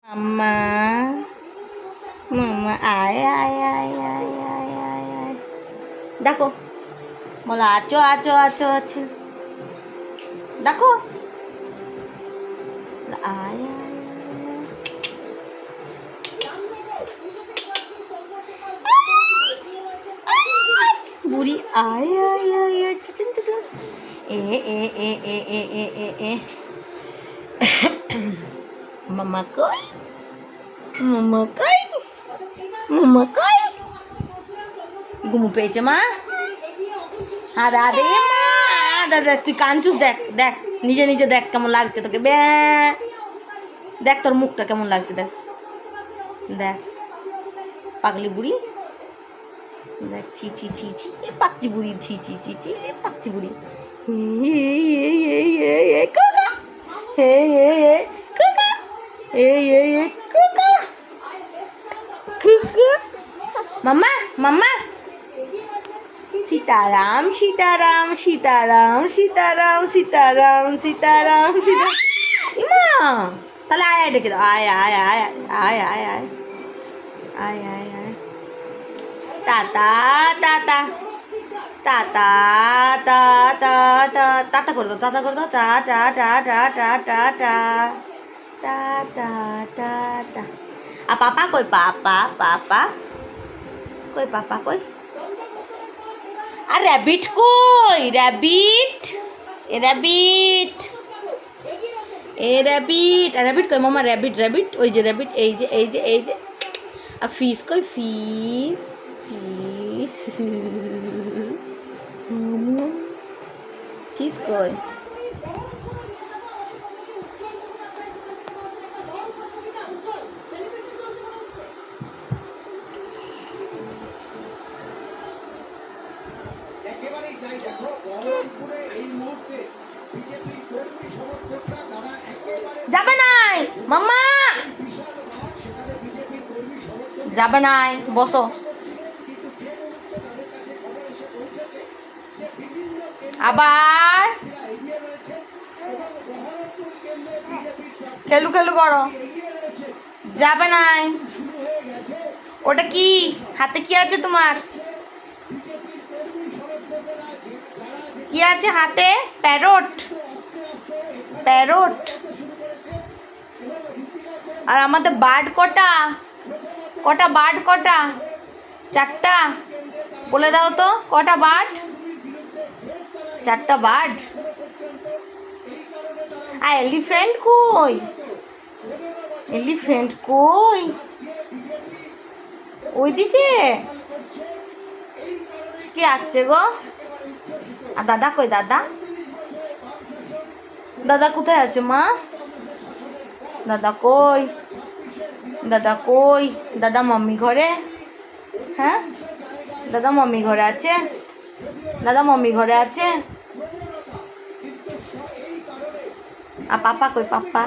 মাম্মা মাম্মা আয় আয় আয় আয় আয় আয় আয় ডাকো, বলো আছো আছো আছো আছো, ডাকো আয় আয় বুড়ি আয় আয় আয় আয় চুচুন চুচুন এ এ এ এ এ এ এ এ মাম্মা কই, মাম্মা কই, মাম্মা কই, ঘুমু পেয়েছে মা? আর আরে মা দাদা তুই কাঞ্চুস, দেখ দেখ নিজে নিজে দেখ কেমন লাগছে তোকে, দেখ তোর মুখটা কেমন লাগছে, দেখ দেখ পাগলি বুড়ি, দেখ ছি ছি ছি ছি এ পাচ্ছি বুড়ি, ছি ছি ছি ছি এ পাচ্ছি বুড়ি, কাকা হে কাকা কাকা কাকা মাম্মা মাম্মা सीताराम सीताराम सीताराम सीताराम सीताराम सीताराम सीताराम इमा তাহলে আয় আয় ডেকে দাও, আয় আয় আয় আয় আয় আয় আয় আয় আয় টাটা টাটা টাটা টাটা টাটা করে দাও, টাটা করে দাও, টাটা টাটা টাটা টাটা টাটা টাটা আর পাপা কই, পাপা পাপা কই, পাপা কই, আর র্যাবিট কই, র্যাবিট এ র্যাবিট এ র্যাবিট, আর র্যাবিট কই মামা, র্যাবিট র্যাবিট ওই যে র্যাবিট, এই যে এই যে এই যে, আর ফিস কই, ফিস ফিস ফিস কই, যাবে নাই মাম্মা, যাবে নাই, বসো আবার খেলু খেলু করো, যাবে নাই, ওটা কি হাতে কি আছে তোমার, কি আছে হাতে, প্যারট প্যারট, আর আমাদের বার্ড কটা, কটা বার্ড, কটা, চারটা, বলে দাও তো কটা বার্ড, চারটা বার্ড, আর এলিফ্যান্ট কই, এলিফ্যান্ট কই, ওইদিকে কে আছে গো, আর দাদা কই, দাদা দাদা কোথায় আছে মা, দাদা কই, দাদা কই, দাদা মাম্মি ঘরে, হ্যাঁ দাদা মাম্মি ঘরে আছে, দাদা মাম্মি ঘরে আছে, আর পাপা কই, পাপা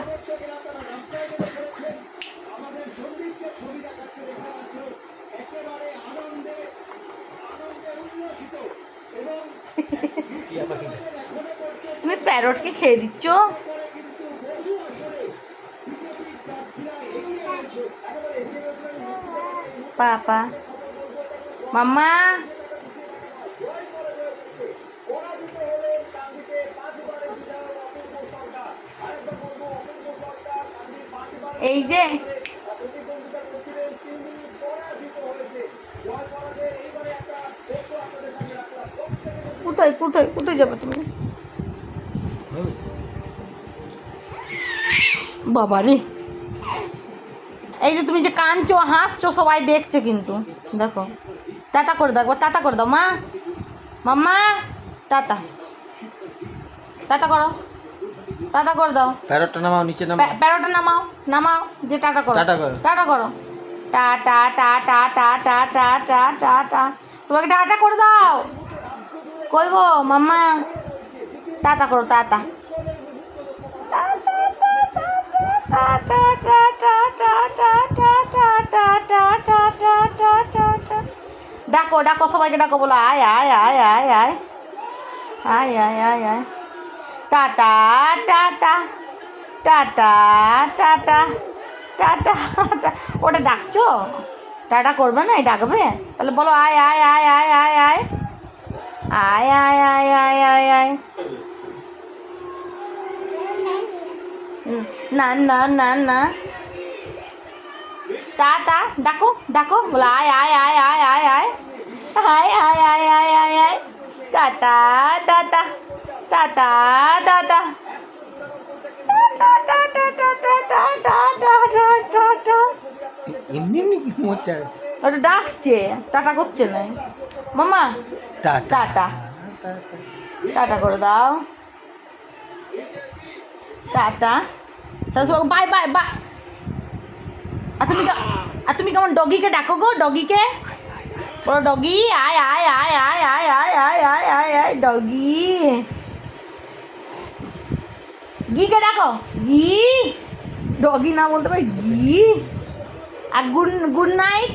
তুমি প্যারটকে খেয়ে দিচ্ছ, পাপা মাম্মা এই যে কোথায় কোথায় কোথায় যাবে তুমি, বাবা রে, এই যে তুমি যে কাঁদছো হাসছো সবাই দেখছে কিন্তু, দেখো টাটা করে দাও, টাটা করে দাও মা, মাম্মা টাটা, টাটা করো, টাটা করে দাও, প্যারটটা নামাও, নিচে নামাও, প্যারোটা নামাও, নামাও দিয়ে টাটা করো, টাটা করো, টাটা করো, টাটা টাটা টাটা টাটা টাটা, সবাইকে টাটা করে দাও, কই গো মাম্মা, টাটা করো, টাটা ডাকো ডাকো সবাইকে ডাকো, বলো আয় আয় আয় আয় আয় আয় আয় আয় আয় টাটা টাটা টাটা টাটা টাটা। ওটা ডাকছো? টাটা করবে না, ডাকবে? তাহলে বলো আয় আয় আয় আয় আয় আয় আয় আয় আয় আয় আয় আয়। না না না না, টাটা ডাকো ডাকো, বলো আয় আয় আয় আয় আয় আয় আয় আয় আয় আয় আয় আয়। টাটা টাটা টাটা টাটা এমনি এমনি কি মোচা আছে? ওটা ডাকছে, টাটা করছে না। মামা টাটা টাটা টাটা করে দাও, টাটা। তাহলে বাই বাই বাই। আর তুমি কেমন ডগিকে ডাকো গো, ডগিকে বলো ডগি আয় আয় আয় আয় আয় আয় আয় আয় আয় আয় ডগি। গিকে ডাকো, গি। ডগি না বলতে পারি, গি। আর গুড নাইট।